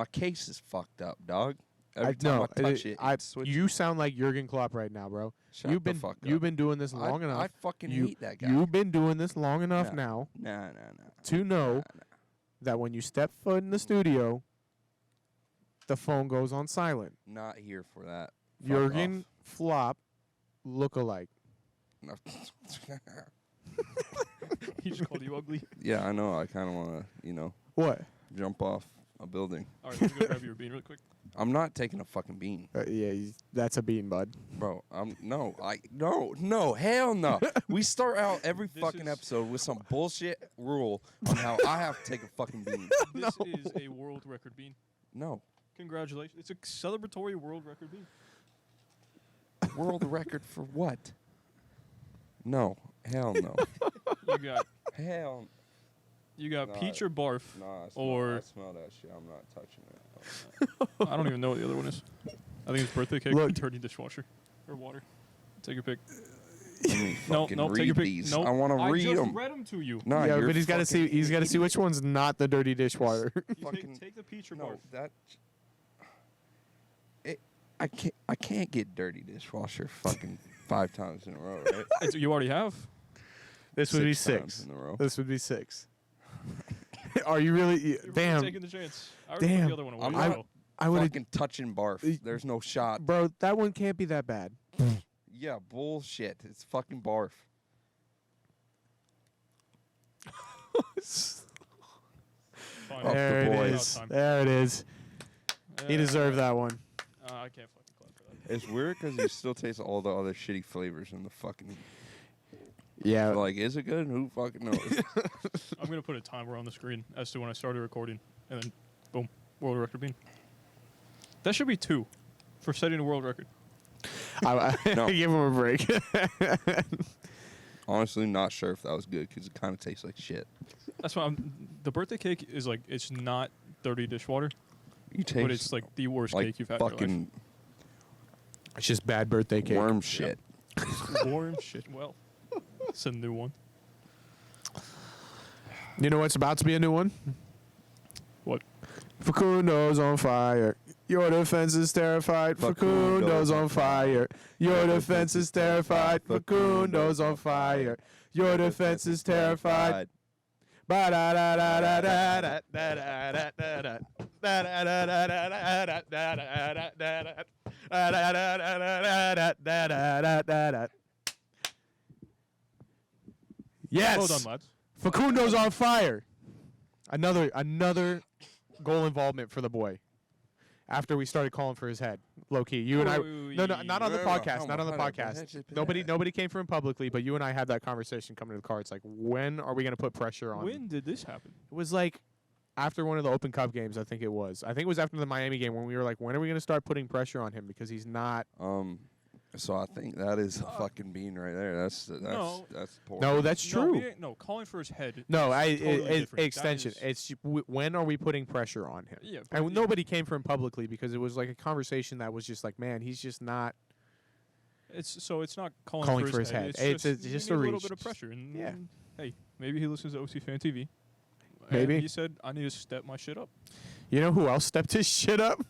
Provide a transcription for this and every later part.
My case is fucked up, dog. Every time I touch it, you sound like Jurgen Klopp right now, bro. Shut the fuck up. You've been doing this long enough. I fucking hate that guy. You've been doing this long enough now to know that when you step foot in the studio, the phone goes on silent. Not here for that. Jurgen Flop look-alike. No. He just called you ugly. Yeah, I know. I kind of want to, What? jump off a building. All right, let me go grab your bean real quick. I'm not taking a fucking bean. Yeah, that's a bean, bud. Bro, no, hell no. We start out every fucking episode with some bullshit rule on how I have to take a fucking bean. This is a world record bean. No. Congratulations. It's a celebratory world record bean. World record for what? No. Hell no. You got peach or barf. Nah, I smell that shit. I'm not touching it. I don't even know what the other one is. I think it's birthday cake or dirty dishwasher. Or water. Take your pick. No, take your pick. These. Nope. I want to read them. I just read them to you. No, yeah, but he's got to see. He's got to see which one's not the dirty dishwater. Take the peach or barf. I can't get dirty dishwasher fucking 5 times in a row, right? You already have. This would be 6 in a row. This would be 6. Are you really? You're damn. Really taking the chance. Damn. The other one away, I'm not fucking touching barf. There's no shot. Bro, that one can't be that bad. Yeah, bullshit. It's fucking barf. There it is. There it is. He deserved that one. I can't fucking clap for that. It's weird because you still taste all the other shitty flavors in the fucking... Yeah. Like, is it good? Who fucking knows? I'm going to put a timer on the screen as to when I started recording. And then, boom, world record bean. That should be 2 for setting a world record. I give him a break. Honestly, not sure if that was good because it kind of tastes like shit. That's why the birthday cake is like, it's not dirty dishwater. But it's like the worst cake you've had in your life. It's just bad birthday cake. Worm shit. Yep. Worm shit. Well, it's a new one. You know what's about to be a new one? What? Facundo's on fire. Your defense is terrified. Facundo's on fire. Your defense is terrified. Facundo's on fire. Your defense is terrified. Yes. Well done, lads. Facundo's on fire. Another goal involvement for the boy. After we started calling for his head, low key. You and I, no, not on the podcast, not on the podcast. Nobody came for him publicly, but you and I had that conversation coming to the car. It's like, when are we going to put pressure on? When did this happen? It was like after one of the Open Cup games. I think it was. I think it was after the Miami game when we were like, when are we going to start putting pressure on him because he's not. So I think that is a fucking bean right there. That's poor. No, that's true. No, calling for his head. No, totally extension. It's when are we putting pressure on him? Yeah, and nobody came for him publicly because it was like a conversation that was just like, man, he's just not. It's not calling for his head. It's just a little bit of pressure. And yeah. Hey, maybe he listens to OC Fan TV. Maybe and he said, I need to step my shit up. You know who else stepped his shit up?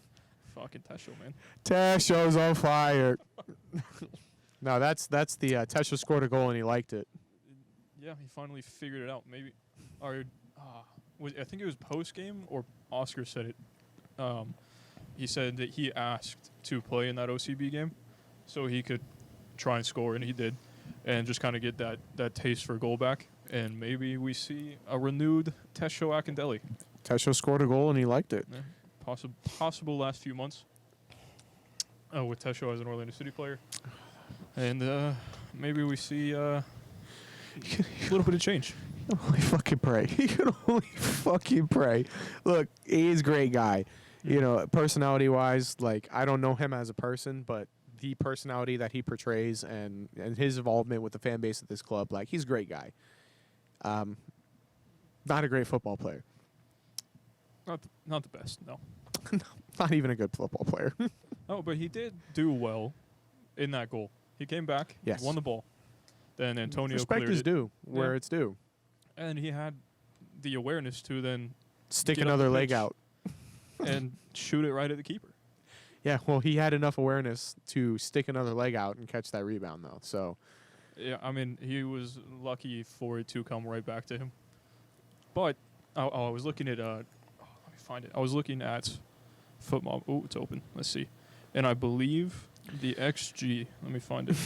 Fucking Tesho, man. Tesho's on fire. No, that's the Tesho scored a goal and he liked it. Yeah, he finally figured it out. Maybe, I think it was post game or Oscar said it. He said that he asked to play in that OCB game, so he could try and score, and he did, and just kind of get that taste for goal back. And maybe we see a renewed Tesho Akindele. Tesho scored a goal and he liked it. Yeah. Possible last few months with Tesho as an Orlando City player. And maybe we see a little bit of change. You can only fucking pray. You can only fucking pray. Look, he's a great guy. You know, personality-wise, like, I don't know him as a person, but the personality that he portrays and his involvement with the fan base of this club, like, he's a great guy. Not a great football player. Not the best, no. Not even a good football player. Oh, but he did do well in that goal. He came back, yes. Won the ball. Then Antonio respect cleared is due where it's due. And he had the awareness to then stick another leg out. and shoot it right at the keeper. Yeah, well, he had enough awareness to stick another leg out and catch that rebound, though. So, Yeah, I mean, he was lucky for it to come right back to him. But I was looking at let me find it. I was looking at FootMob. Oh, it's open. Let's see. And I believe the XG. Let me find it.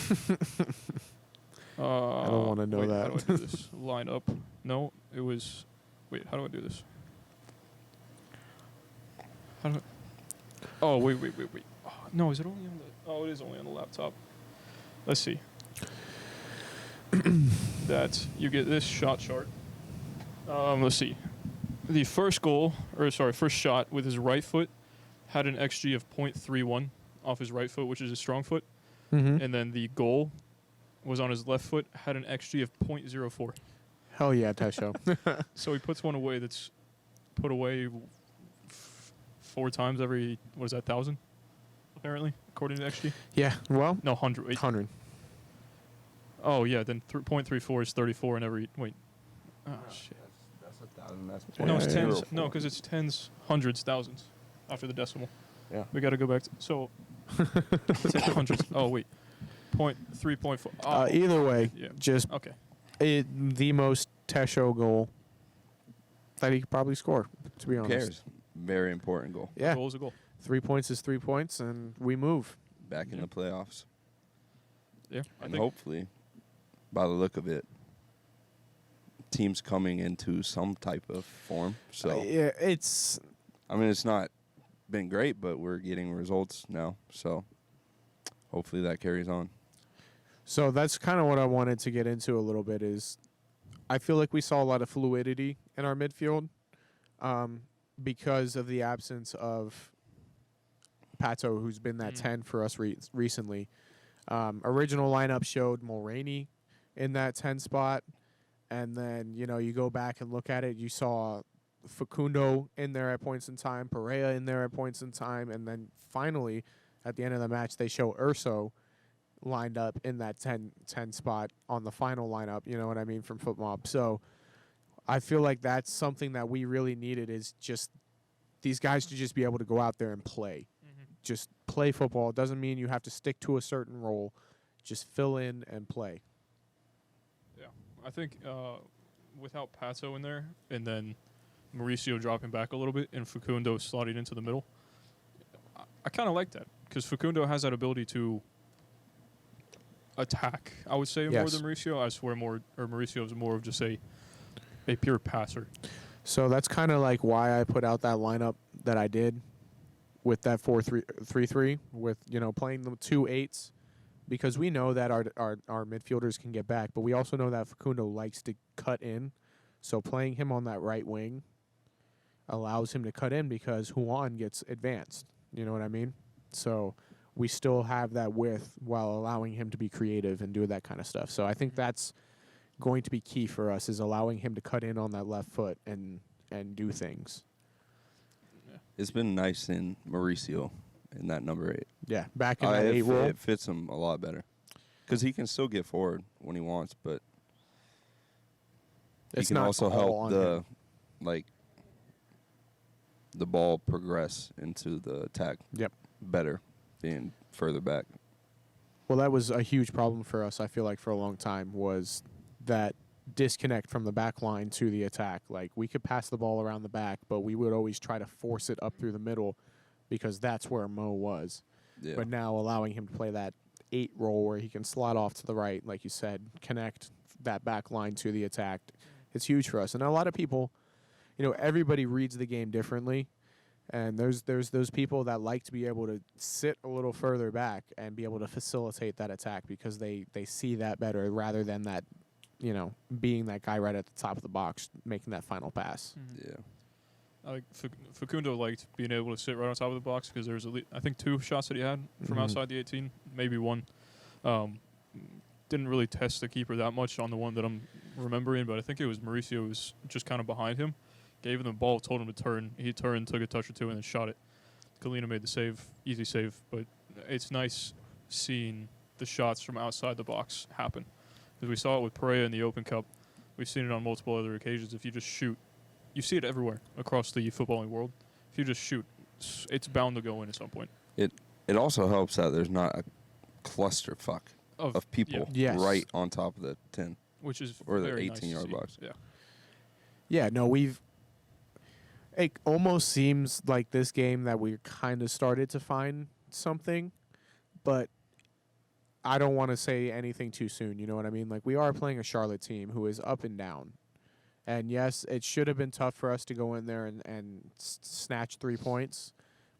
I don't want to know that. How do I do this? Line up. No, it was. Wait, how do I do this? How do I? Oh, wait. Oh, no, is it only on the? Oh, it is only on the laptop. Let's see. That you get this shot chart. Let's see. The first shot with his right foot had an XG of 0.31 off his right foot, which is his strong foot. Mm-hmm. And then the goal was on his left foot, had an XG of 0.04. Hell yeah, Tesho. So he puts one away that's put away 4 times every, 1,000, apparently, according to XG? Yeah, well, No, 100. Wait. 100. Oh, yeah, then 0.34 is 34 in every, wait. Oh, shit. That's 1,000. That's No, it's 0.04. tens. No, because it's tens, hundreds, thousands after the decimal. Yeah. We got to go back to, so, it's hundreds. Oh, wait. 3.4. Oh, Either way, yeah. just Okay. the most Tesho goal that he could probably score, to be Who honest. cares? Very important goal. Yeah, Goal is a goal. 3 points is 3 points, and we move. Back in the playoffs. Yeah. I And think hopefully, by the look of it, teams coming into some type of form. So, Yeah, it's I mean, it's not been great, but we're getting results now. So, hopefully that carries on. so that's kind of what I wanted to get into a little bit. Is I feel like we saw a lot of fluidity in our midfield because of the absence of Pato, who's been that 10 for us recently. Original lineup showed Mulroney in that 10 spot. And then, you go back and look at it. You saw Facundo in there at points in time, Pereira in there at points in time. And then finally, at the end of the match, they show Urso lined up in that 10 spot on the final lineup, you know what I mean, from FootMob. So I feel like that's something that we really needed, is just these guys to just be able to go out there and play. Just play football. It doesn't mean you have to stick to a certain role. Just fill in and play. Yeah, I think without Pato in there, and then Mauricio dropping back a little bit, and Facundo slotting into the middle, I kind of like that, because Facundo has that ability to attack, I would say, more Yes. than Mauricio. I swear Mauricio is more of just a pure passer. So that's kind of like why I put out that lineup that I did with that 4-3-3 with, playing the 2 8s, because we know that our midfielders can get back, but we also know that Facundo likes to cut in. So playing him on that right wing allows him to cut in because Juan gets advanced. You know what I mean? So we still have that width while allowing him to be creative and do that kind of stuff. So I think that's going to be key for us, is allowing him to cut in on that left foot and do things. It's been nice in Mauricio in that number 8. Yeah, back in that 8 role. It fits him a lot better. Because he can still get forward when he wants, but It's he can not also all help on the ball progress into the attack Yep. better, being further back. Well, that was a huge problem for us, I feel like, for a long time, was that disconnect from the back line to the attack. Like, we could pass the ball around the back, but we would always try to force it up through the middle because that's where Mo was. Yeah. But now allowing him to play that 8 role where he can slot off to the right, like you said, connect that back line to the attack, it's huge for us. And a lot of people, everybody reads the game differently. And there's those people that like to be able to sit a little further back and be able to facilitate that attack because they see that better rather than that, being that guy right at the top of the box making that final pass. Yeah. Facundo liked being able to sit right on top of the box because there's I think 2 shots that he had from outside the 18, maybe 1. Didn't really test the keeper that much on the one that I'm remembering, but I think it was Mauricio was just kind of behind him, gave him the ball, told him to turn. He turned, took a touch or 2, and then shot it. Kalina made the save, easy save, but it's nice seeing the shots from outside the box happen. Because we saw it with Pereira in the Open Cup. We've seen it on multiple other occasions. If you just shoot, you see it everywhere across the footballing world. If you just shoot, it's bound to go in at some point. It also helps that there's not a clusterfuck of people right on top of the 10. Which is or the very 18-yard nice box. Yeah. Yeah, no, it almost seems like this game that we kind of started to find something, but I don't want to say anything too soon. You know what I mean? Like, we are playing a Charlotte team who is up and down. And yes, it should have been tough for us to go in there and snatch 3 points,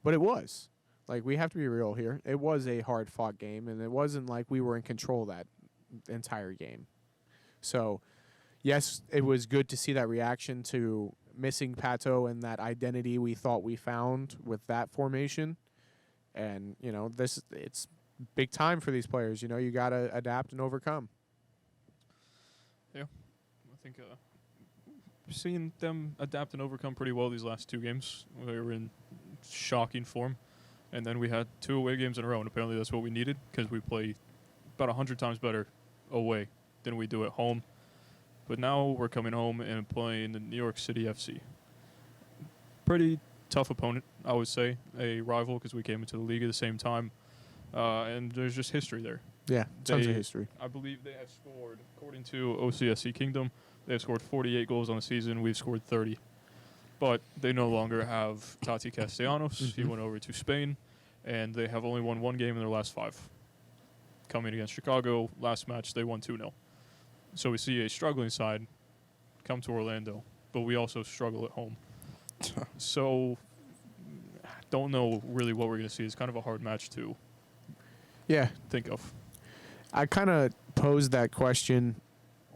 but it was. Like, we have to be real here. It was a hard-fought game, and it wasn't like we were in control that entire game. So, yes, it was good to see that reaction to missing Pato and that identity we thought we found with that formation. And, you know, it's big time for these players. You know, you got to adapt and overcome. Yeah. I think seeing them adapt and overcome pretty well these last 2 games. They were in shocking form. And then we had 2 away games in a row, and apparently that's what we needed because we play about 100 times better away than we do at home. But now we're coming home and playing the New York City FC. Pretty tough opponent, I would say. A rival because we came into the league at the same time. And there's just history there. Yeah, tons of history. I believe they have scored, according to OCSC Kingdom, they have scored 48 goals on the season. We've scored 30. But they no longer have Tati Castellanos. Mm-hmm. He went over to Spain. And they have only won 1 game in their last 5. Coming against Chicago, last match, they won 2-0. So we see a struggling side come to Orlando, but we also struggle at home. So don't know really what we're going to see. It's kind of a hard match to think of. I kind of posed that question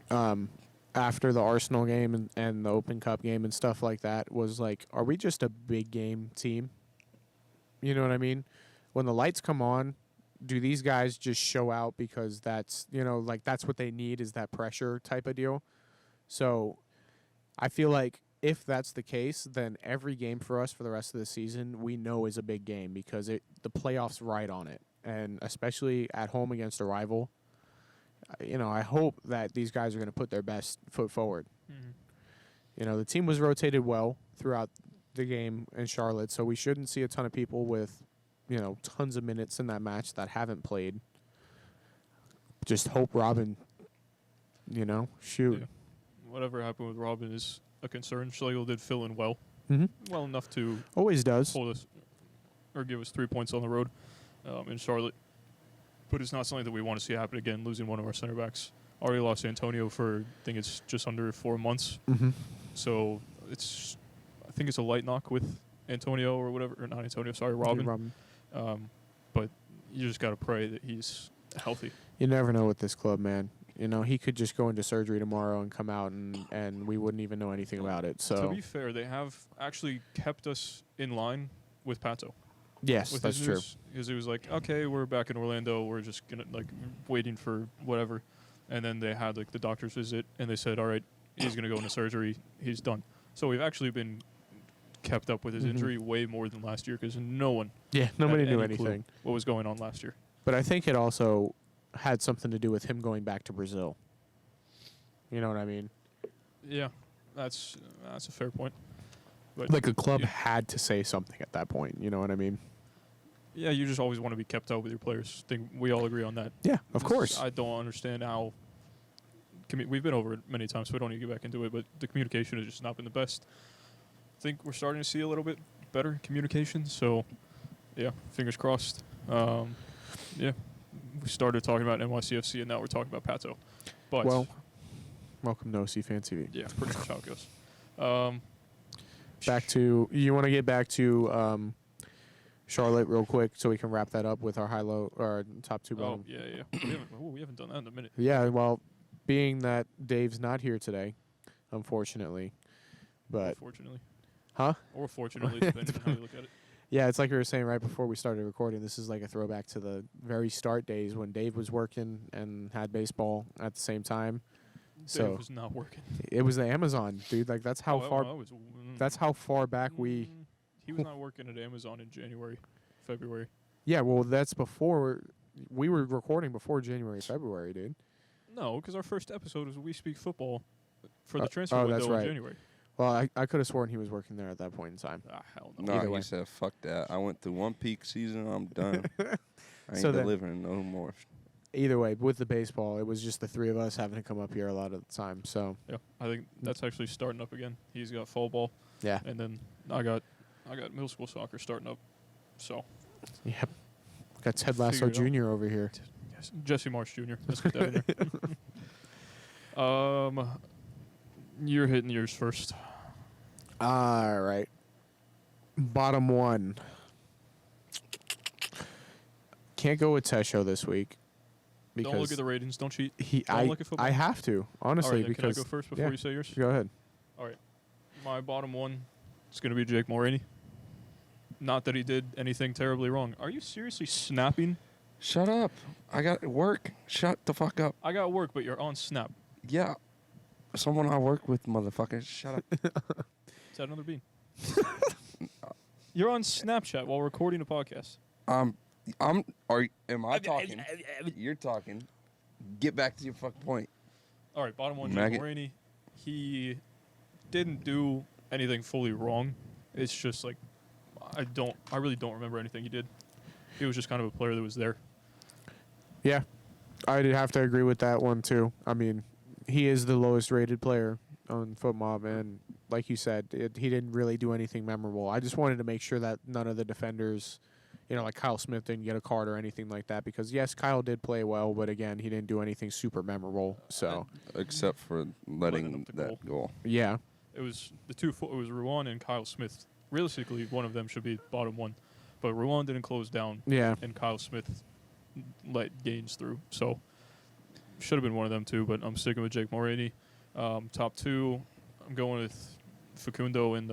after the Arsenal game and the Open Cup game and stuff like that, was like, are we just a big game team? You know what I mean? When the lights come on, do these guys just show out because that's, you know, like that's what they need, is that pressure type of deal? So I feel like if that's the case, then every game for us for the rest of the season we know is a big game because the playoffs ride on it. And especially at home against a rival, you know, I hope that these guys are going to put their best foot forward. Mm-hmm. You know, the team was rotated well throughout the game in Charlotte, so we shouldn't see a ton of people with, you know, tons of minutes in that match that haven't played. Just hope Robin, you know, shoot. Yeah. Whatever happened with Robin is a concern. Schlegel did fill in well. Mm-hmm. Well enough to Always does. hold us or give us 3 points on the road in Charlotte. But it's not something that we want to see happen again, losing one of our center backs. Already lost Antonio for, I think it's just under 4 months. Mm-hmm. So I think it's a light knock with Antonio or whatever, or not Antonio, sorry, Robin. But you just got to pray that he's healthy. You never know with this club, man. You know, he could just go into surgery tomorrow and come out and we wouldn't even know anything about it. So to be fair, they have actually kept us in line with Pato. Yes, With that's his true. news, because it was like, okay, we're back in Orlando. We're just gonna waiting for whatever, and then they had the doctor's visit, and they said, all right, he's gonna go into surgery. He's done. So we've actually been kept up with his injury way more than last year because nobody nobody had knew any clue anything. what was going on last year. But I think it also had something to do with him going back to Brazil. You know what I mean? Yeah, that's a fair point. But Like a club had to say something at that point. You know what I mean? yeah, you just always want to be kept up with your players. I think we all agree on that. Yeah, of course. I don't understand how. We've been over it many times, so we don't need to get back into it. But the communication has just not been the best. I think we're starting to see a little bit better communication. So, yeah, fingers crossed. Yeah, we started talking about NYCFC, and now we're talking about Pato. But Well, welcome to OC Fan TV. yeah, pretty much how it goes. Back to, you want to get back to Charlotte real quick so we can wrap that up with our high-low, or top two bottom. Oh, yeah. We haven't done that in a minute. Yeah, well, being that Dave's not here today, unfortunately, but Unfortunately. huh? Or fortunately, depending on how you look at it. Yeah, it's like we were saying right before we started recording. This is like a throwback to the very start days when Dave was working and had baseball at the same time. So Dave was not working. it was the Amazon, dude. Like that's how far. was, That's how far back we. He was not working at Amazon in January, February. Yeah, well, that's before we were recording before January, February, dude. No, because our first episode was We Speak Football for the transfer oh, window that's in right. January. Well, I could have sworn he was working there at that point in time. Ah, hell no. No, Either way. he said, fuck that. I went through one peak season. I'm done. I ain't So then- delivering no more. Either way, with the baseball, it was just the three of us having to come up here a lot of the time. So Yeah, I think that's actually starting up again. He's got fall ball, yeah, and then I got middle school soccer starting up. So yep. Got Ted Lasso Figure it out. Jr. over here. yes, Jesse Marsh Jr. Let's put that in there. You're hitting yours first. All right. Bottom one. Can't go with Tesho this week. Because Don't look at the ratings. Don't cheat. I look at football. I have to, All honestly, right, then can I because go first before yeah. you say yours? Go ahead. All right. My bottom one is going to be Jake Mulroney. Not that he did anything terribly wrong. Are you seriously snapping? Shut up. I got work. Shut the fuck up. I got work, but you're on Snap. Yeah. Someone I work with, motherfucker. Shut up. Is that another bean? You're on Snapchat while recording a podcast. Am I talking? You're talking. Get back to your fucking point. All right, bottom one, Jake Maggot. Mulroney. He didn't do anything fully wrong. It's just like I really don't remember anything he did. He was just kind of a player that was there. Yeah, I'd have to agree with that one too. I mean, he is the lowest rated player on FootMob, and like you said, he didn't really do anything memorable. I just wanted to make sure that none of the defenders, like Kyle Smith didn't get a card or anything like that, because yes, Kyle did play well, but again, he didn't do anything super memorable. So Except for letting up the that goal. yeah, It was it was Ruan and Kyle Smith. Realistically, one of them should be bottom one, but Ruan didn't close down, yeah, and Kyle Smith let gains through. So should have been one of them too, but I'm sticking with Jake Mulroney. Top two, I'm going with Facundo and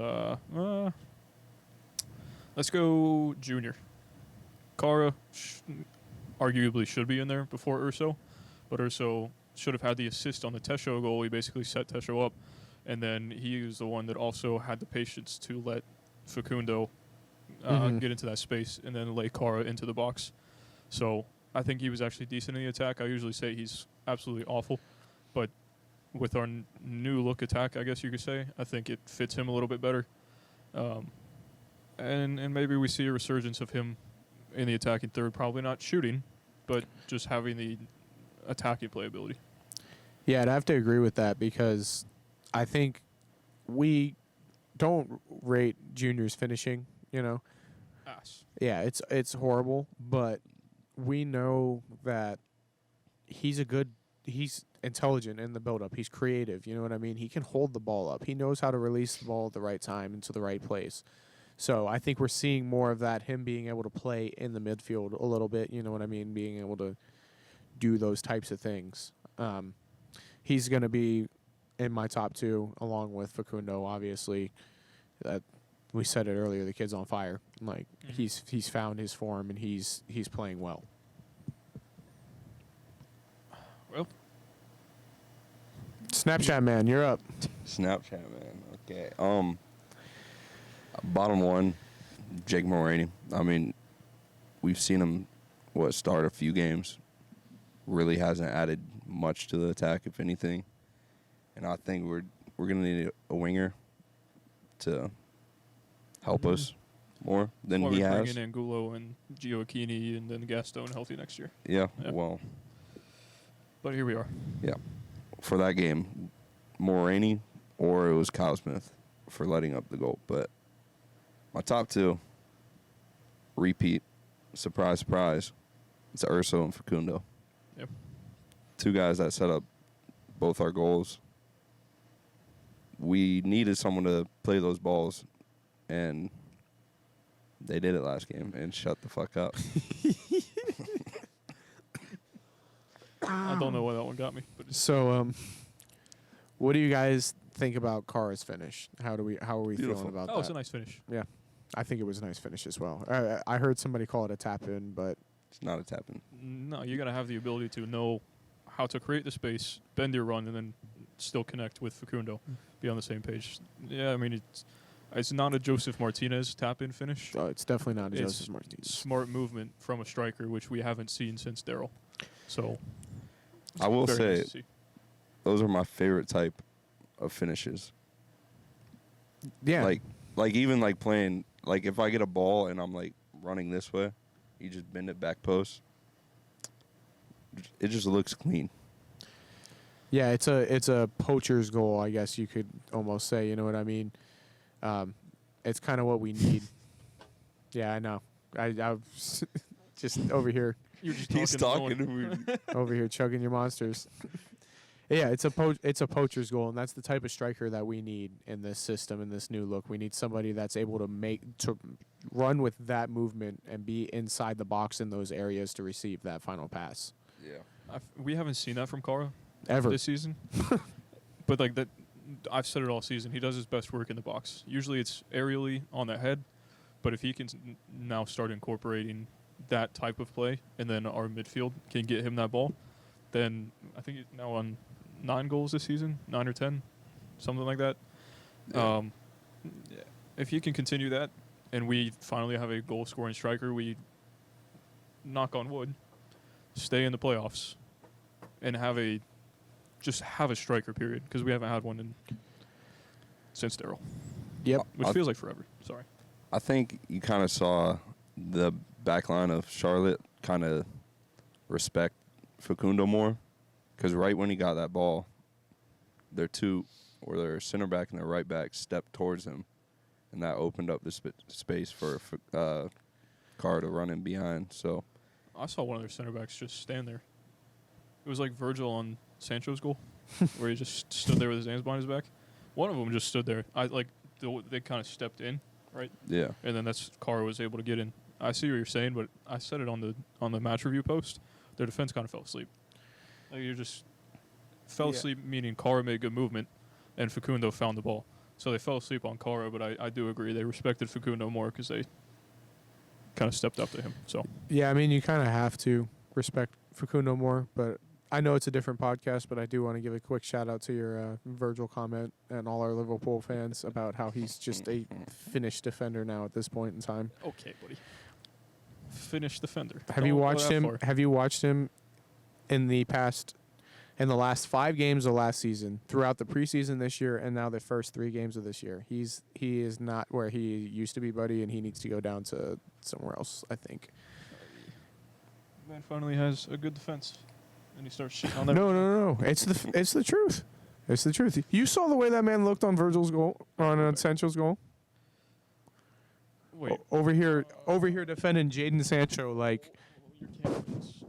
let's go Junior. Kara arguably should be in there before Urso, but Urso should have had the assist on the Tesho goal. He basically set Tesho up, and then he was the one that also had the patience to let Facundo get into that space and then lay Kara into the box. So I think he was actually decent in the attack. I usually say he's absolutely awful, but with our new look attack, I guess you could say, I think it fits him a little bit better. And maybe we see a resurgence of him in the attacking third, probably not shooting, but just having the attacking playability. yeah. I'd have to agree with that, because I think we don't rate Junior's finishing. Ass. Yeah, it's horrible, but we know that he's intelligent in the build-up. He's creative, you know what I mean? He can hold the ball up. He knows how to release the ball at the right time into the right place. So I think we're seeing more of that, him being able to play in the midfield a little bit, you know what I mean? Being able to do those types of things. He's going to be in my top two, along with Facundo, obviously. We said it earlier, the kid's on fire. Like, he's found his form, and he's playing well. Well, Snapchat man, you're up. Snapchat, man. Okay. Bottom one, Jake Mulroney. I mean, we've seen him start a few games. Really hasn't added much to the attack, if anything. And I think we're gonna need a winger to help us more than he has. Bringing in Angulo and Gioacchini and then Gaston healthy next year. Yeah. Yeah. Well, But here we are. yeah. For that game, Mulroney or it was Kyle Smith for letting up the goal. But my top two, repeat, surprise, surprise, it's Urso and Facundo. Yep. Two guys that set up both our goals. We needed someone to play those balls, and they did it last game, and shut the fuck up. I don't know why that one got me. But So, what do you guys think about Kara's finish? How are we Beautiful. feeling about oh, that? it's a nice finish. Yeah, I think it was a nice finish as well. I heard somebody call it a tap in, but It's not a tap-in. No, you got to have the ability to know how to create the space, bend your run, and then still connect with Facundo. Be on the same page. Yeah, I mean, it's not a Joseph Martinez tap-in finish. it's definitely not a It's Joseph Martinez. Smart movement from a striker, which we haven't seen since Daryl. So, it's I will very say nice to see. those are my favorite type of finishes. Yeah. Like even like playing, like if I get a ball and I'm like running this way, you just bend it back post. It just looks clean. Yeah, it's a poacher's goal, I guess you could almost say. You know what I mean? It's kind of what we need. Yeah, I know. I was just over here. You're just He's talking to me. Over here chugging your monsters. Yeah, it's a poacher's goal, and that's the type of striker that we need in this system, in this new look. We need somebody that's able to run with that movement and be inside the box in those areas to receive that final pass. Yeah. We haven't seen that from Kara Ever. this season. But like that, I've said it all season. He does his best work in the box. Usually it's aerially on the head, but if he can now start incorporating that type of play, and then our midfield can get him that ball, then I think he's now on 9 goals this season, 9 or 10, something like that. Yeah. If he can continue that, and we finally have a goal-scoring striker, we, knock on wood, stay in the playoffs, and have a striker period, because we haven't had one since Daryl. Yep. Which feels like forever. Sorry. I think you kind of saw the back line of Charlotte kind of respect Facundo more, because right when he got that ball, their center back and their right back stepped towards him, and that opened up the space for Kara to run in behind. So I saw one of their center backs just stand there. It was like Virgil on Sancho's goal, where he just stood there with his hands behind his back. One of them just stood there. They kind of stepped in, right? yeah, And then Kara was able to get in. I see what you're saying, but I said it on the match review post. Their defense kind of fell asleep. Like you just fell asleep, meaning Kara made good movement, and Facundo found the ball. So they fell asleep on Kara, but I do agree they respected Facundo more because they kind of stepped up to him. So Yeah, I mean, you kind of have to respect Facundo more, but I know it's a different podcast, but I do want to give a quick shout out to your Virgil comment and all our Liverpool fans about how he's just a finished defender now at this point in time. okay, buddy, finished defender. Have you watched him? Have you watched him in the last 5 games of last season, throughout the preseason this year, and now the first 3 games of this year? He is not where he used to be, buddy, and he needs to go down to somewhere else, I think. Man finally has a good defense, and he starts shitting on them. No. It's the truth. It's the truth. You saw the way that man looked on Virgil's goal, on Sancho's goal. Wait, Over here defending Jadon Sancho like. your camera is-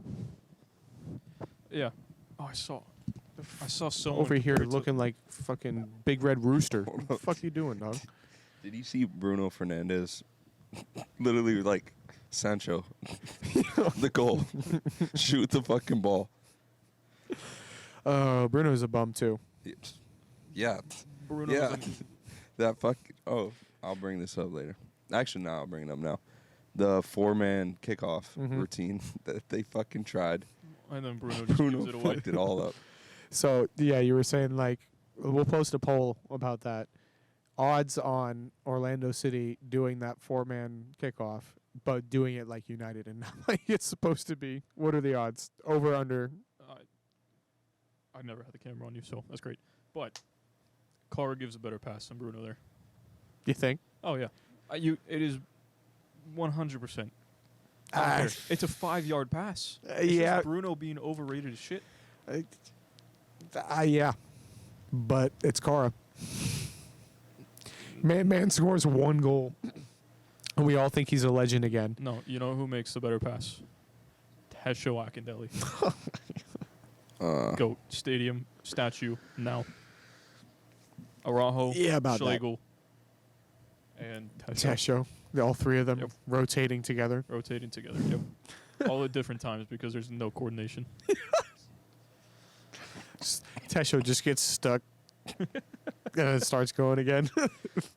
Yeah. Oh, I saw someone Over here compared to- looking like fucking big red rooster. What the fuck you doing, dog? did you see Bruno Fernandes literally like Sancho the goal shoot the fucking ball? Bruno's a bum too. Yeah. Bruno Yeah. was in- That I'll bring this up later. Actually, no, I'll bring it up now. The 4-man kickoff routine that they fucking tried. and then Bruno just gives it away. fucked it all up. So yeah, you were saying like we'll post a poll about that. Odds on Orlando City doing that 4-man kickoff, but doing it like United and not like it's supposed to be. What are the odds? Over, under? I never had the camera on you, so that's great. But Kara gives a better pass than Bruno there. You think? Oh yeah, it is 100%. Ah, It's a 5-yard pass. It's yeah. just Bruno being overrated as shit. Yeah. But it's Kara. Man scores 1 goal. And we all think he's a legend again. No, you know who makes the better pass? Tesho Akindele. Goat. Stadium. Statue. Now. Araujo. Yeah, about that. Schlegel. And Tesho. Tesho. All 3 of them Yep. rotating together. Rotating together. Yep. All at different times because there's no coordination. Tesho just gets stuck. And it starts going again.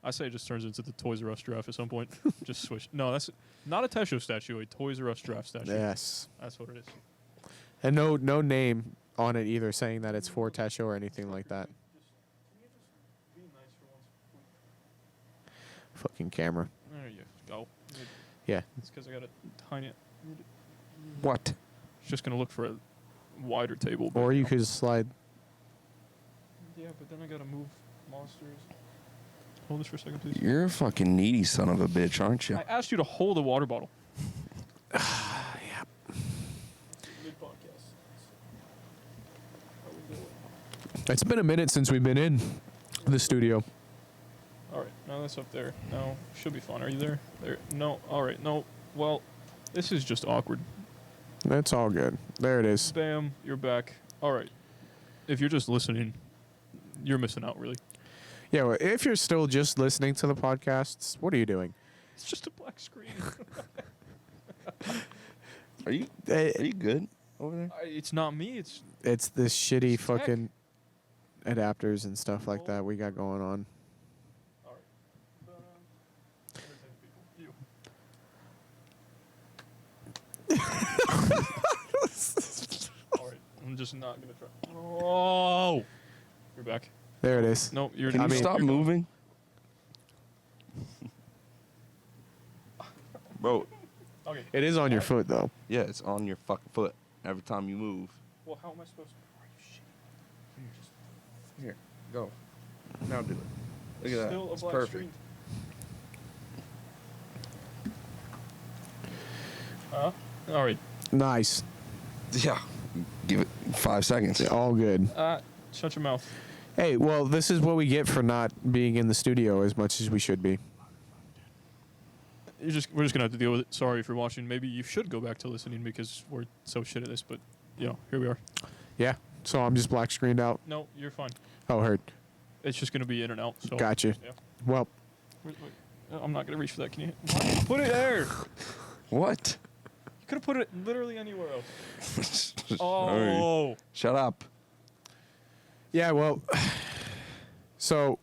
I say it just turns into the Toys R Us giraffe at some point. Just switch. No, that's not a Tesho statue, a Toys R Us giraffe statue. Yes. That's what it is. And no name on it either saying that it's for Tesho or anything like that. Fucking camera. There you go. Yeah. It's because I got a tiny. What? It's just going to look for a wider table. but, Or you know. could slide. Yeah, but then I got to move monsters. hold this for a second, please. You're a fucking needy son of a bitch, aren't you? I asked you to hold a water bottle. Yeah. Mid-podcast. It's been a minute since we've been in the studio. All right, now that's up there. No, should be fine. Are you there? There. No. All right. No. Well, this is just awkward. That's all good. There it is. Bam, you're back. All right. If you're just listening, you're missing out, really. Yeah, well, if you're still just listening to the podcasts, what are you doing? It's just a black screen. Are you good over there? It's not me. It's this shitty It's tech. fucking adapters and stuff like that we got going on. All right. You. All right. I'm just not gonna try. Oh, you're back. There it is. No, you're. Can you stop moving? Bro, Okay. It is on your foot, though. yeah, it's on your fucking foot every time you move. Well, how am I supposed to? Are you shitting? Here, go. Now do it. Look at Still that. a It's black perfect. screen. All right. Nice. Yeah. Give it 5 seconds. All good. Shut your mouth. Hey, well, this is what we get for not being in the studio as much as we should be. We're just gonna have to deal with it. Sorry if you're watching. Maybe you should go back to listening because we're so shit at this. But here we are. Yeah. So I'm just black screened out. No, you're fine. Oh, heard. It's just gonna be in and out. So Gotcha. Yeah. Well, Wait. I'm not gonna reach for that. Can you put it there? What? You could have put it literally anywhere else. Sorry. Oh. Shut up. yeah, well, so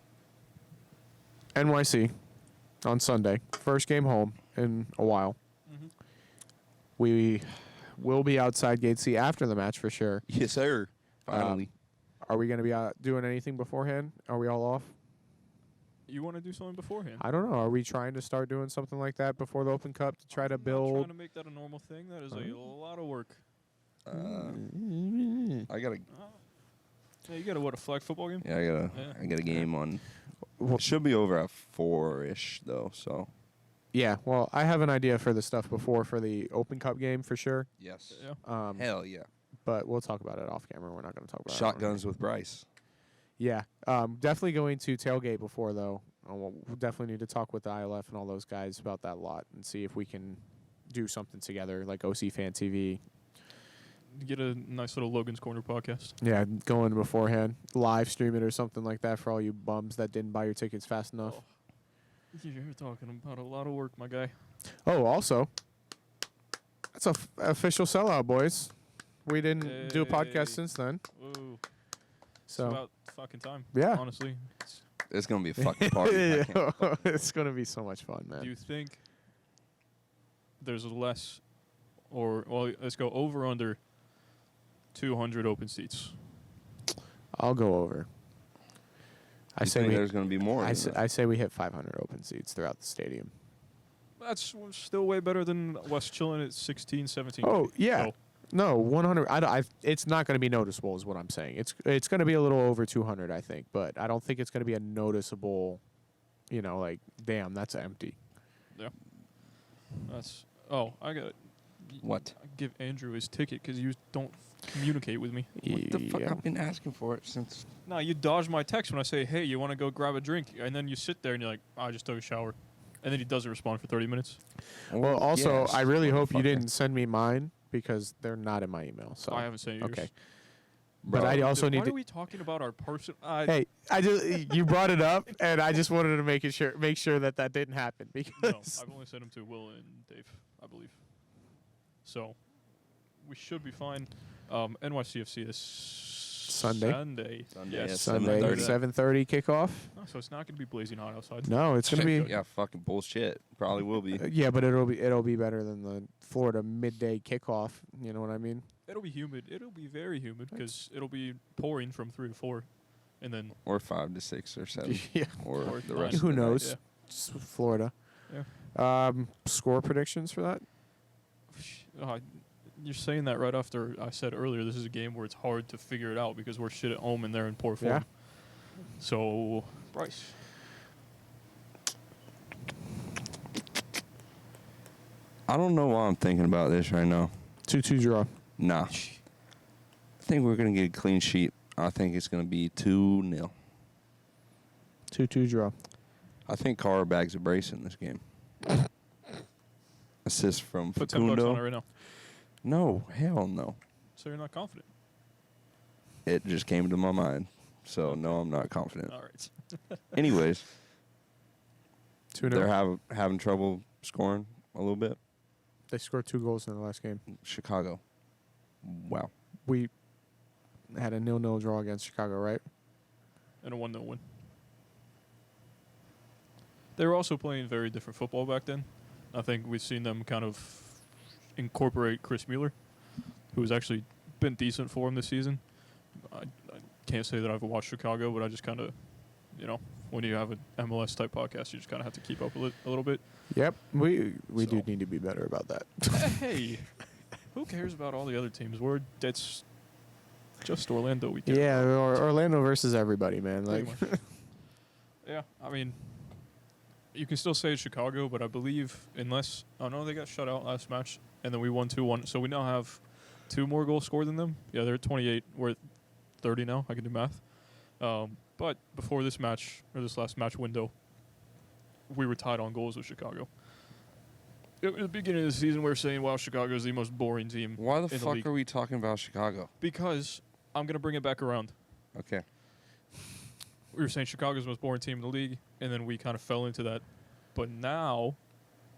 NYC on Sunday, first game home in a while. Mhm. We will be outside Gate C after the match for sure. Yes, sir. Finally. Are we going to be out doing anything beforehand? Are we all off? You want to do something beforehand? I don't know. Are we trying to start doing something like that before the Open Cup to try to I'm not build? trying to make that a normal thing. That is a lot of work. I gotta. Yeah, you got a flag football game? Yeah, I got a game on. It should be over at 4-ish though. So. Yeah, well, I have an idea for the stuff before for the Open Cup game for sure. Yes. Yeah. Hell yeah. But we'll talk about it off camera. We're not going to talk about Shotguns with Bryce. Yeah, definitely going to tailgate before though. We'll definitely need to talk with the ILF and all those guys about that lot and see if we can do something together, like OC Fan TV. Get a nice little Logan's Corner podcast. Yeah, going beforehand, live stream it or something like that for all you bums that didn't buy your tickets fast enough. Oh. You're talking about a lot of work, my guy. Oh, also, that's a official sellout, boys. We didn't do a podcast Hey. since then, Ooh. so It's about fucking time. Yeah. Honestly. It's gonna be a fucking party. I can't- it's gonna be so much fun, man. Do you think there's less, or, well, let's go over under 200 open seats? I'll go over. I You say think we. there's gonna be more. I than say, that? I say we hit 500 open seats throughout the stadium. That's still way better than West chilling at 16, 17. Oh yeah, So, no 100. It's not going to be noticeable, is what I'm saying. It's going to be a little over 200, I think, but I don't think it's going to be a noticeable. Like damn, that's empty. that's. Oh, I got. What? Give Andrew his ticket because you don't communicate with me. What the fuck? Yeah. I've been asking for it since. No, you dodge my text when I say, "Hey, you want to go grab a drink?" And then you sit there and you're like, "I just took a shower," and then he doesn't respond for 30 minutes. Well, also, yes, I really hope you motherfucker. didn't send me mine because they're not in my email. So I haven't sent you. okay. Bro, But I also Why need are to. we talking about our person? Hey, I just you brought it up, and I just wanted to make sure that didn't happen No, because I've only sent him to Will and Dave, I believe. So we should be fine. NYCFC is Sunday? Sunday. Sunday Yes. at Sunday 7:30 kickoff. Oh, so it's not going to be blazing hot outside. No, it's gonna be. Yeah, fucking bullshit. Probably will be. Yeah, but it'll be better than the Florida midday kickoff. You know what I mean? It'll be humid. It'll be very humid because it'll be pouring from 3 to 4, and then Or 5 to 6 or 7. Yeah. Or Or the 9. rest. Who of the night. knows? yeah. It's Florida. Yeah. Score predictions for that? You're saying that right after I said earlier this is a game where it's hard to figure it out because we're shit at home and they're in poor form. Yeah. So, Bryce. I don't know why I'm thinking about this right now. 2-2 draw. Nah. I think we're going to get a clean sheet. I think it's going to be 2-0. 2-2 draw. I think Kara bags a brace in this game. Assist from Put $10 Facundo. on it right now. No, hell no. So you're not confident? It just came to my mind. So, no, I'm not confident. All right. Anyways, 2-0. they're having trouble scoring a little bit. They scored 2 goals in the last game. Chicago. Wow. We had a 0-0 draw against Chicago, right? And a 1-0 win. They were also playing very different football back then. I think we've seen them kind of incorporate Chris Mueller, who's actually been decent for him this season. I can't say that I've watched Chicago, but I just kind of, when you have an MLS type podcast, you just kind of have to keep up a little bit. Yep. We do need to be better about that. Hey, who cares about all the other teams? That's just Orlando. We care. Yeah, Orlando versus everybody, man. Pretty Like, much. Yeah, I mean, you can still say it's Chicago, but I believe they got shut out last match, and then we won 2-1. So we now have 2 more goals scored than them. Yeah, they're at 28. We're at 30 now. I can do math. But before this match, or this last match window, we were tied on goals with Chicago. At the beginning of the season, we were saying, wow, Chicago is the most boring team. Why the in fuck league. are we talking about Chicago? Because I'm going to bring it back around. Okay. We were saying Chicago's the most boring team in the league, and then we kind of fell into that. But now,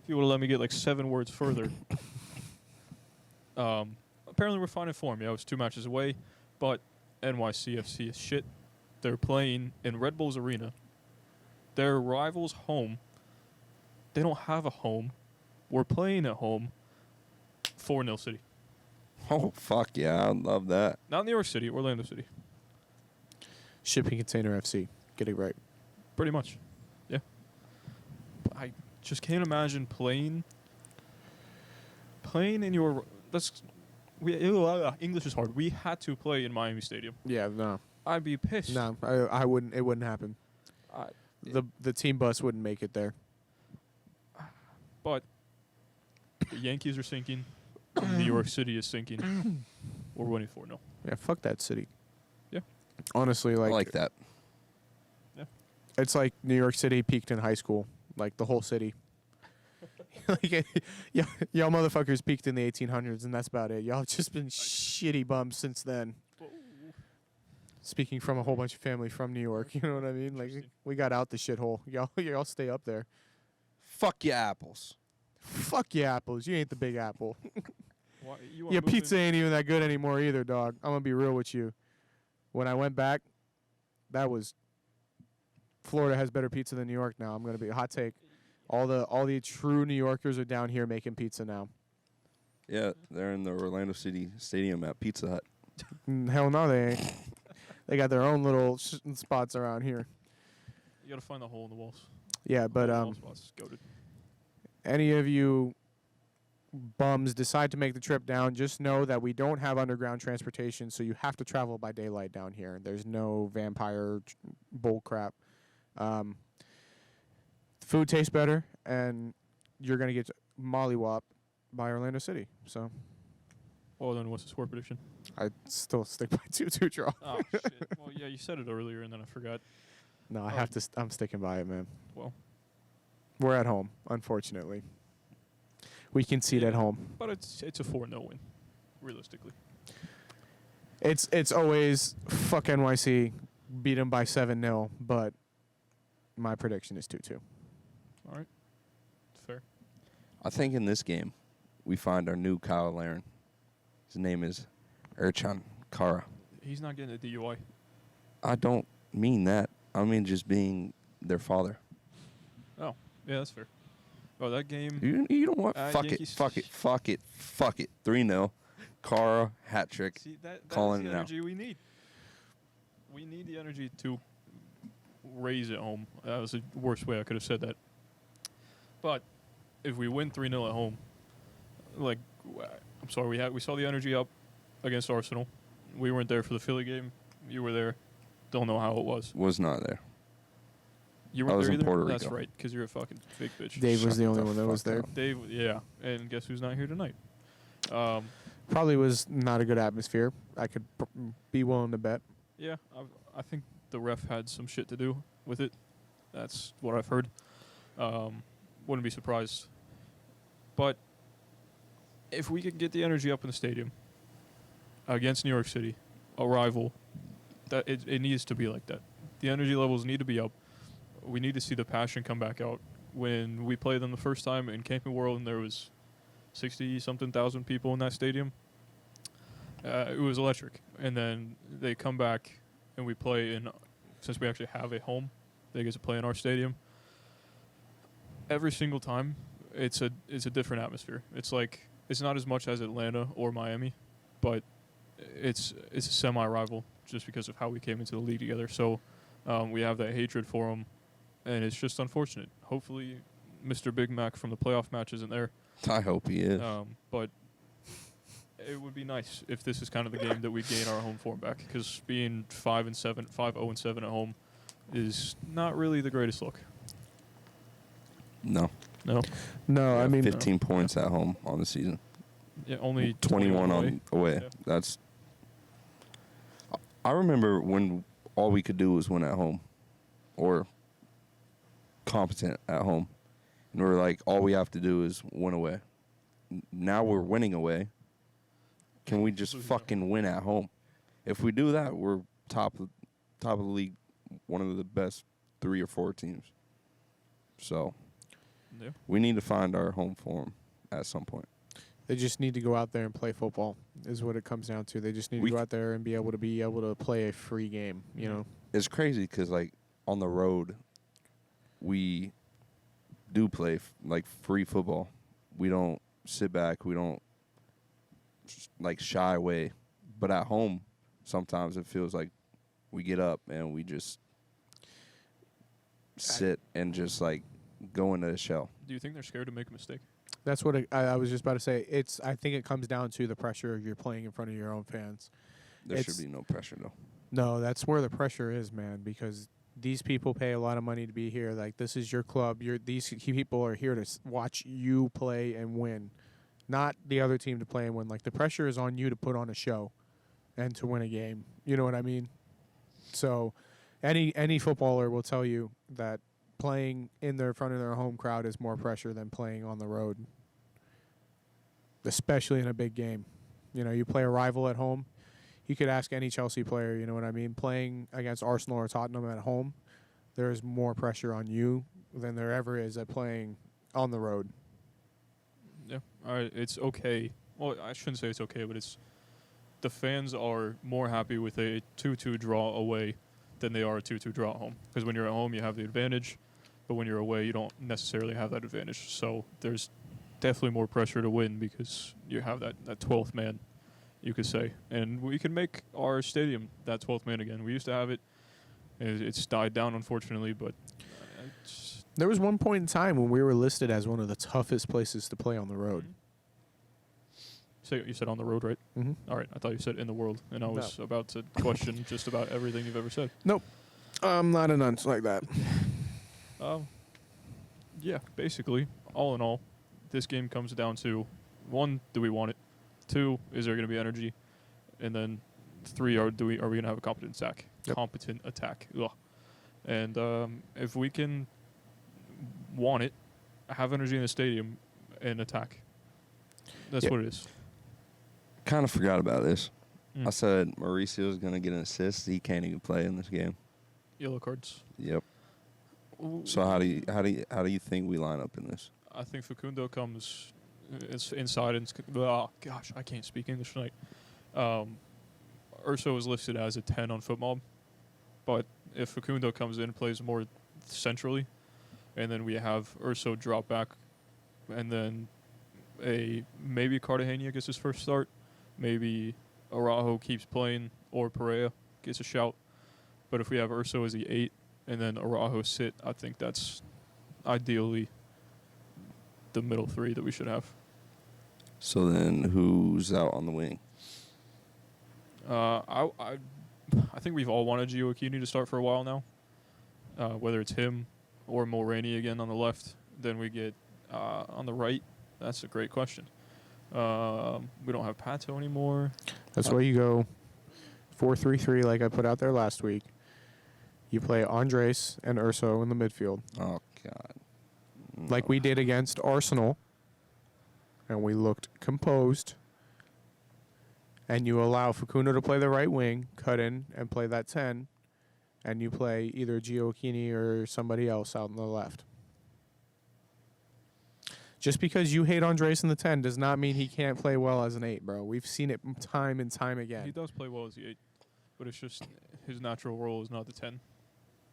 if you would have let me get like 7 words further, apparently we're fine in form. Yeah, it was 2 matches away, but NYCFC is shit. They're playing in Red Bull's arena. Their rival's home. They don't have a home. We're playing at home. 4-0 City. Oh, fuck yeah. I love that. Not New York City, Orlando City. Shipping Container FC. Get it right. Pretty much. Yeah. But I just can't imagine playing in your... English is hard. We had to play in Miami Stadium. Yeah, no. I'd be pissed. No, I wouldn't. It wouldn't happen. The team bus wouldn't make it there. But the Yankees are sinking. New York City is sinking. We're winning 4-0. Yeah, fuck that city. Yeah. Honestly, I like that. Yeah. It's like New York City peaked in high school. Like, the whole city. Like, y'all motherfuckers peaked in the 1800s, and that's about it. Y'all have just been shitty bums since then. Speaking from a whole bunch of family from New York, you know what I mean? Like, we got out the shithole. Y'all stay up there. Fuck your apples. Fuck your apples. You ain't the big apple. Why, Your pizza ain't even that good anymore either, dog. I'm gonna be real with you. When I went back, that was Florida has better pizza than New York now. I'm gonna be a hot take. All the true New Yorkers are down here making pizza now. Yeah, they're in the Orlando City Stadium at Pizza Hut. Hell no, they ain't. They got their own little spots around here. You gotta find the hole in the walls. Yeah, but Hole in the wall spots is goated. any of you bums decide to make the trip down, just know that we don't have underground transportation, so you have to travel by daylight down here. There's no vampire bull crap. Food tastes better, and you're going to get mollywopped by Orlando City. So Well, then what's the score prediction? I still stick by 2-2 draw. Oh, shit. Well, yeah, you said it earlier, and then I forgot. No, I have to. I'm sticking by it, man. Well, We're at home, unfortunately. We concede at home. but it's a 4-0 win, realistically. It's always fuck NYC, beat them by 7-0, but my prediction is 2-2. All right. Fair. I think in this game, we find our new Kyle Laren. His name is Ercan Kara. He's not getting a DUI. I don't mean that. I mean just being their father. Oh, yeah, that's fair. Oh, that game. You know what? Fuck it. Yankees- Fuck it. Fuck it. Fuck it. 3-0. Kara, hat trick. See, that calling is the it out. energy we need. We need the energy to raise at home. That was the worst way I could have said that. But if we win 3-0 at home, like, I'm sorry, we saw the energy up against Arsenal. We weren't there for the Philly game. You were there. Don't know how it was. Was not there. You I weren't was there in either? Puerto Rico. That's right, because you're a fucking fake bitch. Dave was Shut the only the one that was fuck there. up. Dave, yeah. And guess who's not here tonight? Probably was not a good atmosphere. I could be willing to bet. Yeah, I think the ref had some shit to do with it. That's what I've heard. Wouldn't be surprised. But if we could get the energy up in the stadium against New York City, a rival, that it needs to be like that. The energy levels need to be up. We need to see the passion come back out. When we played them the first time in Camping World and there was 60-something thousand people in that stadium, it was electric. And then they come back and we play in, since we actually have a home, they get to play in our stadium. Every single time, it's a different atmosphere. It's like, it's not as much as Atlanta or Miami, but it's a semi-rival just because of how we came into the league together. So we have that hatred for them, and it's just unfortunate. Hopefully, Mr. Big Mac from the playoff match isn't there. I hope he is. But it would be nice if this is kind of the game that we gain our home form back, because being 5-0-7 at home is not really the greatest look. No. No. No, I mean 15 points at home on the season. Yeah, only 21 on away. Yeah. That's. I remember when all we could do was win at home, or competent at home, and we were like, all we have to do is win away. Now we're winning away. Can we just fucking win at home? If we do that, we're top of the league, one of the best 3 or 4 teams. So Yeah. we need to find our home form at some point. they just need to go out there and play football. Is what it comes down to. They just need to go out there and be able to play a free game. You know. It's crazy because like on the road, we do play like free football. We don't sit back. We don't like shy away. But at home, sometimes it feels like we get up and we just sit and just like go into the shell. Do you think they're scared to make a mistake? That's what I was just about to say. I think it comes down to the pressure you're playing in front of your own fans. There should be no pressure though. No, that's where the pressure is, man, because these people pay a lot of money to be here. Like, this is your club. These people are here to watch you play and win, not the other team to play and win. Like, the pressure is on you to put on a show and to win a game. You know what I mean? So any footballer will tell you that playing in front of their home crowd is more pressure than playing on the road, especially in a big game. You know, you play a rival at home. You could ask any Chelsea player, you know what I mean? Playing against Arsenal or Tottenham at home, there's more pressure on you than there ever is at playing on the road. Yeah. All right. It's okay. Well, I shouldn't say it's okay, but it's the fans are more happy with a 2-2 draw away than they are a 2-2 draw at home. Because when you're at home, you have the advantage, but when you're away, you don't necessarily have that advantage. So there's definitely more pressure to win because you have that 12th man, you could say. And we can make our stadium that 12th man again. We used to have it. It's died down, unfortunately, but There was one point in time when we were listed as one of the toughest places to play on the road. So you said on the road, right? Mm-hmm. All right. I thought you said in the world, and I was about to question just about everything you've ever said. Nope. I'm not a nunce like that. Yeah, basically, all in all, this game comes down to, 1, do we want it? 2, is there going to be energy? And then 3, are we going to have a competent attack? Yep. Competent attack. Ugh. And if we can want it, have energy in the stadium, and attack, that's what it is. Kind of forgot about this. I said Mauricio's going to get an assist. He can't even play in this game. Yellow cards. Yep. So how do you think we line up in this? I think Facundo comes inside and oh gosh, I can't speak English tonight. Urso is listed as a 10 on FootMob, but if Facundo comes in and plays more centrally, and then we have Urso drop back, and then maybe Cartagena gets his first start, maybe Araujo keeps playing, or Pereira gets a shout. But if we have Urso as the 8 and then Araujo sit, I think that's ideally the middle 3 that we should have. So then who's out on the wing? I think we've all wanted Gio Aquino to start for a while now. Whether it's him or Mulroney again on the left than we get on the right? That's a great question. We don't have Pato anymore. That's why you go 4-3-3 like I put out there last week. You play Andres and Urso in the midfield. Oh, God. No. Like we did against Arsenal. And we looked composed. And you allow Facundo to play the right wing, cut in, and play that 10. And you play either Gioacchini or somebody else out on the left. Just because you hate Andres in the 10 does not mean he can't play well as an 8, bro. We've seen it time and time again. He does play well as the 8, but it's just his natural role is not the 10.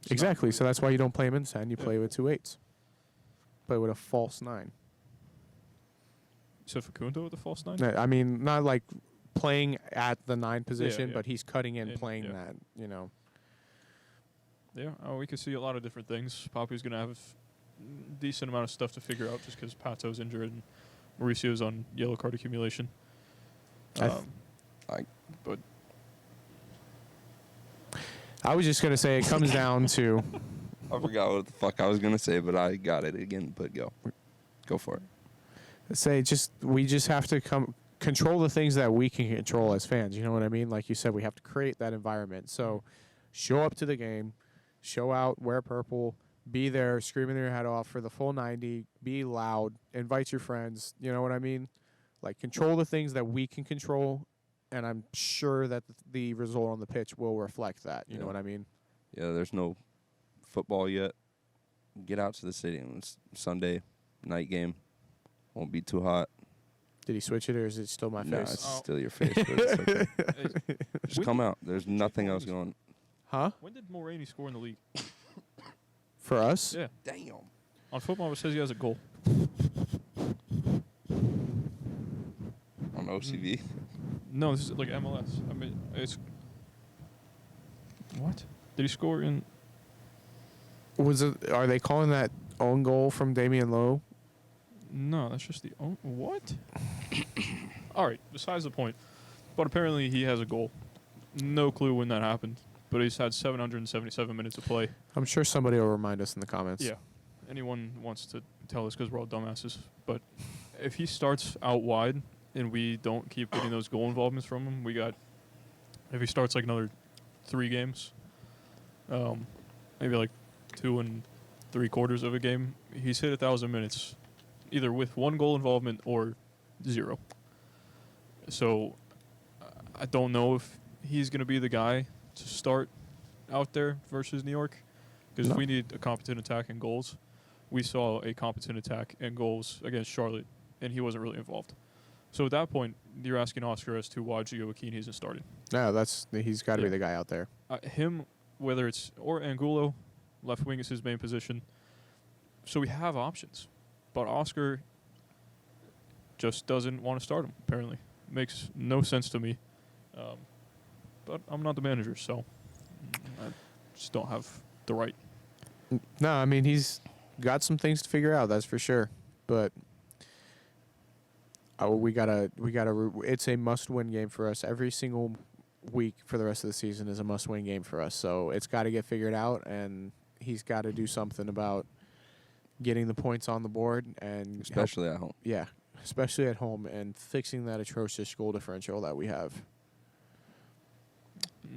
Exactly. So that's why you don't play him in 10. You play with 2 8s. Play with a false 9. So Facundo with the false 9? I mean, not like playing at the 9 position, yeah. but he's cutting in playing yeah. that, you know. Yeah, we could see a lot of different things. Papu's going to have a decent amount of stuff to figure out just because Pato's injured and Mauricio's on yellow card accumulation. But I was just going to say it comes down to... I forgot what the fuck I was going to say, but I got it again. But go for it. We just have to control the things that we can control as fans. You know what I mean? Like you said, we have to create that environment. So show up to the game, show out, wear purple, be there, screaming their head off for the full 90, be loud, invite your friends. You know what I mean? Like control the things that we can control, and I'm sure that the result on the pitch will reflect that. You know what I mean? Yeah, there's no football yet. Get out to the stadium. It's Sunday night game. Won't be too hot. Did he switch it, or is it still my No, face? it's still your face. But it's okay. Just come out. There's nothing else going. Huh? When did Mulroney score in the league? For us? Yeah. Damn. On Football, it says he has a goal. On OCV. No, this is like MLS. I mean, it's... What? Did he score in... Are they calling that own goal from Damian Lowe? No, that's just the... What? All right, besides the point. But apparently he has a goal. No clue when that happened. But he's had 777 minutes of play. I'm sure somebody will remind us in the comments. Yeah. Anyone wants to tell us because we're all dumbasses. But if he starts out wide and we don't keep getting those goal involvements from him, if he starts like another 3 games, maybe like 2 3/4 of a game, he's hit 1,000 minutes, either with 1 goal involvement or 0. So I don't know if he's going to be the guy to start out there versus New York, because if we need a competent attack and goals, we saw a competent attack and goals against Charlotte, and he wasn't really involved. So at that point, you're asking Oscar as to why Gioacchini isn't starting. No, he's got to be the guy out there. Him, whether it's or Angulo, left wing is his main position. So we have options, but Oscar just doesn't want to start him. Apparently, makes no sense to me. But I'm not the manager, so I just don't have the right. No, I mean he's got some things to figure out. That's for sure. But we gotta. It's a must-win game for us. Every single week for the rest of the season is a must-win game for us. So it's got to get figured out, and he's got to do something about getting the points on the board, and Especially at home. Yeah, especially at home, and fixing that atrocious goal differential that we have.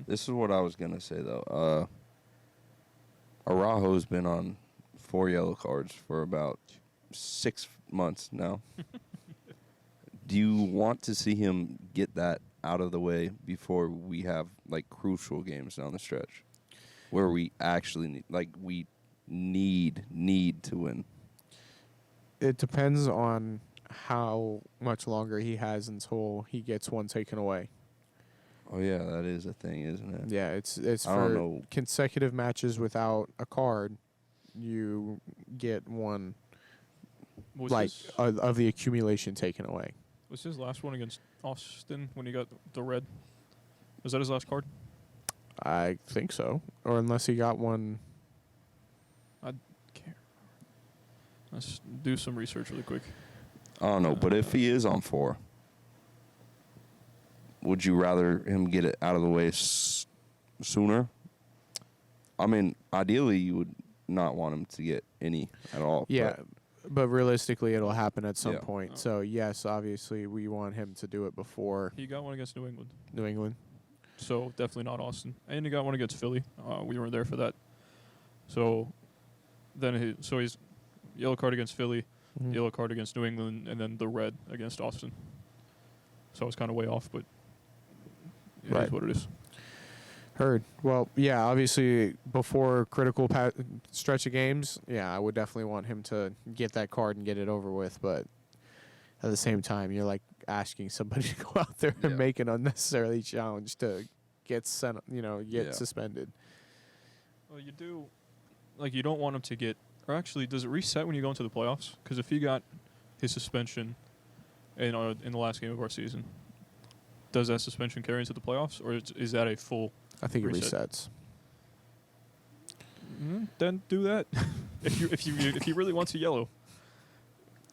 This is what I was going to say, though. Araujo's been on 4 yellow cards for about 6 months now. Do you want to see him get that out of the way before we have, like, crucial games down the stretch where we actually need to win? It depends on how much longer he has until he gets one taken away. Oh, yeah, that is a thing, isn't it? Yeah, it's I don't for know. consecutive matches without a card, you get one of the accumulation taken away. Was his last one against Austin when he got the red? Was that his last card? I think so. Or unless he got one. I can't. Let's do some research really quick. I don't know, but if he is on 4, would you rather him get it out of the way sooner? I mean, ideally, you would not want him to get any at all. Yeah, but realistically, it'll happen at some Yeah. point. Oh. So yes, obviously, we want him to do it before He got one against New England, New England. so definitely not Austin. And he got one against Philly. We weren't there for that. So then he's yellow card against Philly, Mhm. yellow card against New England, and then the red against Austin. So I was kind of way off, but it Right. is what it is. Heard. Well, yeah, obviously, before critical stretch of games, yeah, I would definitely want him to get that card and get it over with. But at the same time, you're like asking somebody to go out there and Yeah. make an unnecessarily challenge to get sent, get Yeah. suspended. Well, you do, like, you don't want him to get, or actually, does it reset when you go into the playoffs? Because if he got his suspension in the last game of our season, does that suspension carry into the playoffs, or is that a full? I think it Reset. resets. Then do that. if he really wants a yellow,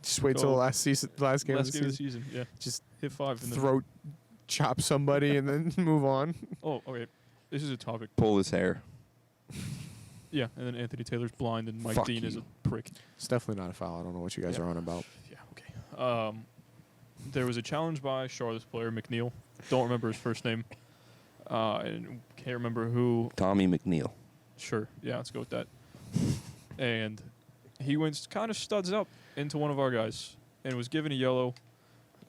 Just wait till Go. last game of the last game of the season. season, yeah, Just hit 5 and then throat chop somebody and then move on. Oh, okay. This is a topic. Pull his hair. Yeah, and then Anthony Taylor's blind and Mike Fuck Dean is you. a prick. It's definitely not a foul. I don't know what you guys Yeah. are on about. Yeah, okay. There was a challenge by Charlotte's player McNeil. Don't remember his first name. And can't remember who. Tommy McNeil. Sure. Yeah, let's go with that. And he went kind of studs up into one of our guys and was given a yellow.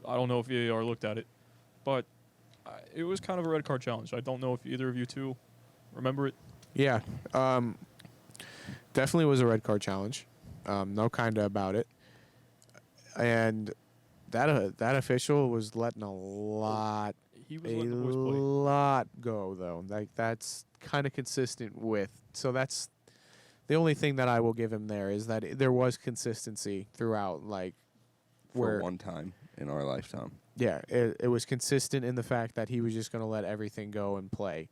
I don't know if VAR looked at it, but it was kind of a red card challenge. I don't know if either of you two remember it. Yeah. Definitely was a red card challenge. No kinda about it. And that official was letting a lot He was letting the boys play. lot go though. Like that's kind of consistent with. So that's the only thing that I will give him there is that there was consistency throughout. Like For where one time in our lifetime. yeah, it was consistent in the fact that he was just going to let everything go and play.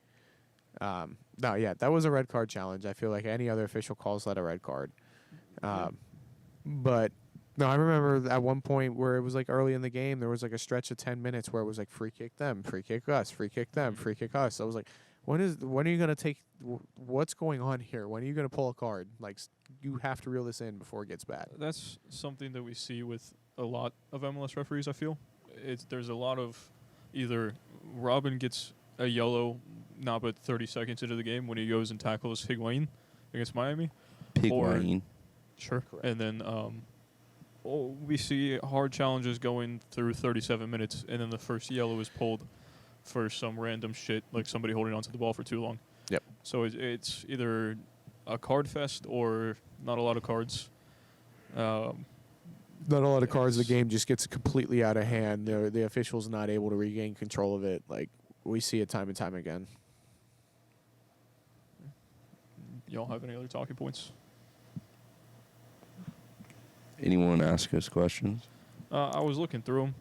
No, yeah, that was a red card challenge. I feel like any other official calls that a red card. But no, I remember at one point where it was like early in the game, there was like a stretch of 10 minutes where it was like free kick them, free kick us, free kick them, free kick us. I was like, when are you going to take, what's going on here? When are you going to pull a card? Like, you have to reel this in before it gets bad. That's something that we see with a lot of MLS referees, I feel. There's a lot of either Robin gets a yellow not but 30 seconds into the game when he goes and tackles Higuain against Miami. Higuain. Sure. Correct. And then we see hard challenges going through 37 minutes, and then the first yellow is pulled for some random shit, like somebody holding onto the ball for too long. Yep. So it's either a card fest or not a lot of cards. Not a lot of cards. The game just gets completely out of hand. The official's not able to regain control of it. Like, we see it time and time again. Y'all have any other talking points? Anyone ask us questions? I was looking through them.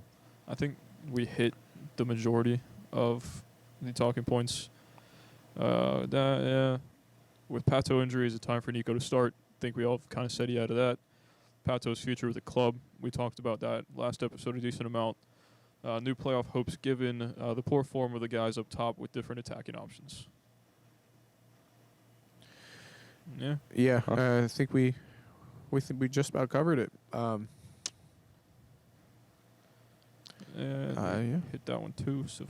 I think we hit the majority of the talking points. With Pato injury, is it time for Nico to start? I think we all kind of said he out of that. Pato's future with the club, we talked about that last episode a decent amount. New playoff hopes given the poor form of the guys up top with different attacking options. Yeah. Yeah, Huh? I think we just about covered it. And Yeah. hit that one too. So,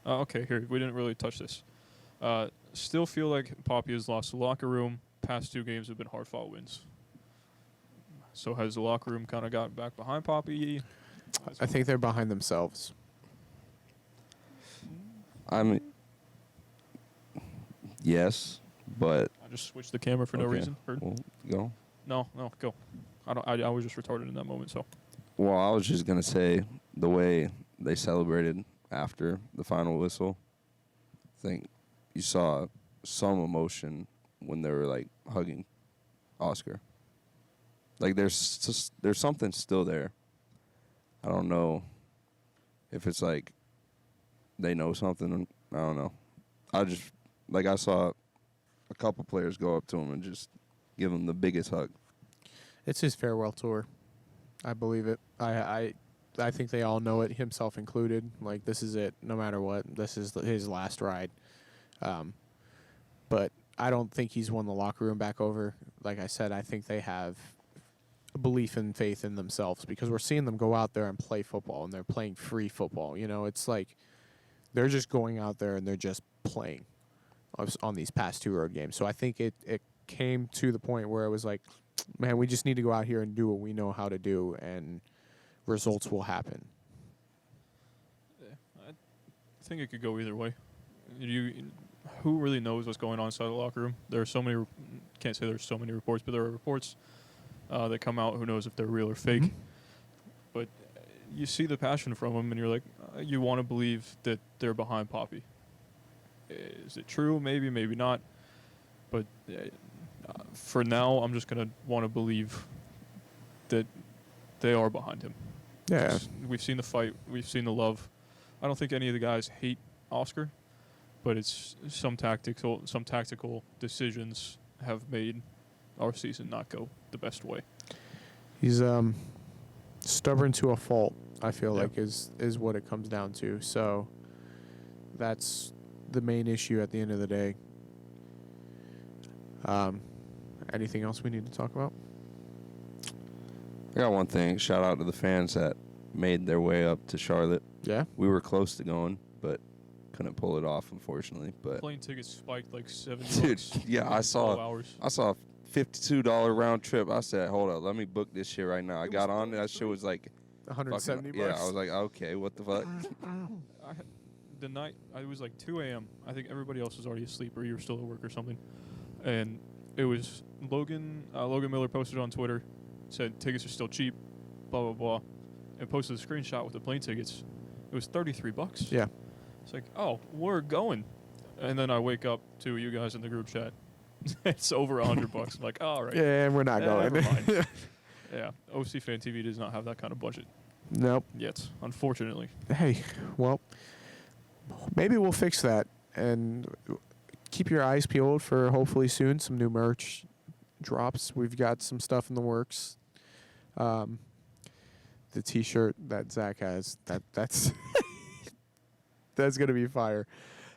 okay, here we didn't really touch this. Still feel like Poppy has lost the locker room. Past 2 games have been hard-fought wins. So has the locker room kind of got back behind Poppy? I think they're behind themselves. Yes, but I just switched the camera for no Okay. reason. Heard? we'll go. No, go. I was just retarded in that moment. So Well, I was just gonna say the way they celebrated after the final whistle. I think you saw some emotion when they were like hugging Oscar. Like there's something still there. I don't know if it's like they know something. I don't know. I saw a couple players go up to him and just give him the biggest hug. It's his farewell tour. I believe it. I think they all know it, himself included. Like, this is it, no matter what. This is his last ride. But I don't think he's won the locker room back over. Like I said, I think they have a belief and faith in themselves because we're seeing them go out there and play football, and they're playing free football. You know, it's like they're just going out there and they're just playing on these past 2 road games. So I think it came to the point where it was like, man, we just need to go out here and do what we know how to do, and results will happen. Yeah, I think it could go either way. Who really knows what's going on inside the locker room? There are so many. Can't say there's so many reports, but there are reports that come out. Who knows if they're real or fake? Mm-hmm. But you see the passion from them, and you're like, you want to believe that they're behind Poppy. Is it true? Maybe, maybe not. But for now, I'm just gonna want to believe that they are behind him. Yeah, We've seen the fight. We've seen the love. I don't think any of the guys hate Oscar, but it's some tactical decisions have made our season not go the best way. he's stubborn to a fault. I feel like is what it comes down to. So that's the main issue at the end of the day. Anything else we need to talk about? I got one thing. Shout out to the fans that made their way up to Charlotte. Yeah. We were close to going, but couldn't pull it off, unfortunately. But Plane tickets spiked like $70. dude, yeah, I saw hours. a $52 round trip. I said, hold up, let me book this shit right now. I got on, that shit was like $170. yeah, I was like, okay, what the fuck? The night, it was like 2 a.m. I think everybody else was already asleep or you were still at work or something. And it was Logan Miller posted on Twitter, said tickets are still cheap, blah, blah, blah, and posted a screenshot with the plane tickets. It was $33. Yeah. It's like, oh, we're going. And then I wake up to you guys in the group chat. It's over $100. I'm like, all right. Yeah, and we're not going. Never mind. Yeah, OC Fan TV does not have that kind of budget Nope. yet, unfortunately. Hey, well, maybe we'll fix that and keep your eyes peeled for hopefully soon some new merch drops. We've got some stuff in the works. The T-shirt that Zach has, that's that's gonna be fire.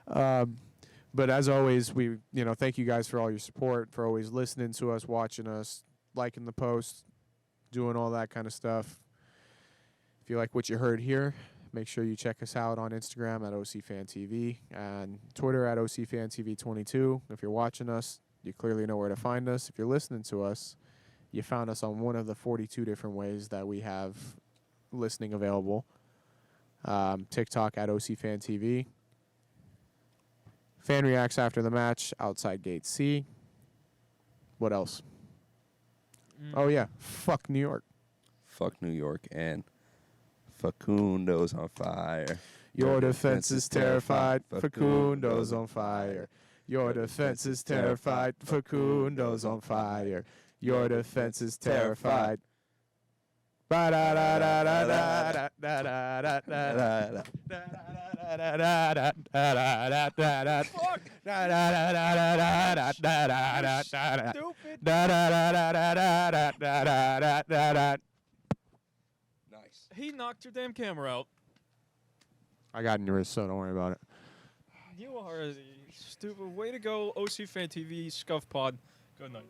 But as always, we thank you guys for all your support, for always listening to us, watching us, liking the posts, doing all that kind of stuff. If you like what you heard here, make sure you check us out on Instagram at OCFanTV and Twitter at OCFanTV22. If you're watching us, you clearly know where to find us. If you're listening to us, you found us on one of the 42 different ways that we have listening available. TikTok at OCFanTV. Fan reacts after the match outside gate C. What else? Oh, yeah. Fuck New York. Fuck New York and Facundo's on fire. Your defense is terrified. Facundo's on fire. Your defense is terrified. Facundo's on fire. Your defense is terrified. Nice. He knocked your damn camera out. I got yours, so don't worry about it. You are a stupid. Way to go, OC Fan TV, Scuff Pod. Good night.